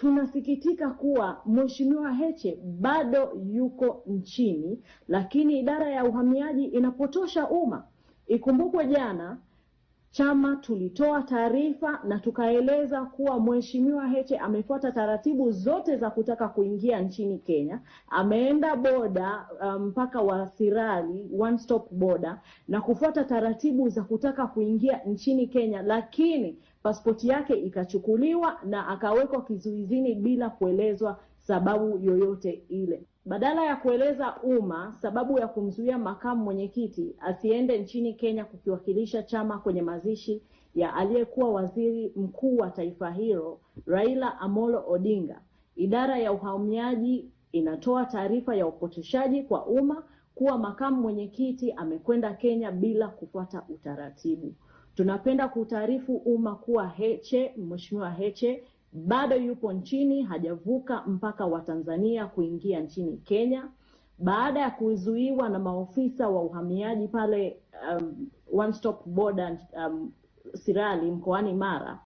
tunasikitika kuwa Mheshimiwa Heche bado yuko nchini, lakini idara ya uhamiaji inapotosha umma. Ikumbukwe jana chama tulitoa taarifa na tukaeleza kuwa Mheshimiwa Heche amefuata taratibu zote za kutaka kuingia nchini Kenya. Ameenda boda mpaka wa Sirali, one stop border, na kufuata taratibu za kutaka kuingia nchini Kenya, lakini pasipoti yake ikachukuliwa na akawekwa kizuizini bila kuelezwa sababu yoyote ile. Badala ya kueleza umma sababu ya kumzuia makamu mwenyekiti asiende nchini Kenya kukiwakilisha chama kwenye mazishi ya aliyekuwa waziri mkuu wa taifa hilo Raila Amolo Odinga, idara ya uhamiaji inatoa taarifa ya upotoshaji kwa umma kuwa makamu mwenyekiti amekwenda Kenya bila kufuata utaratibu. Tunapenda kutaarifu umma kuwa Mheshimiwa Heche bado yupo nchini, hajavuka mpaka wa Tanzania kuingia nchini Kenya. Baada ya kuzuiwa na maofisa wa uhamiaji pale one stop border Sirali mkoani Mara,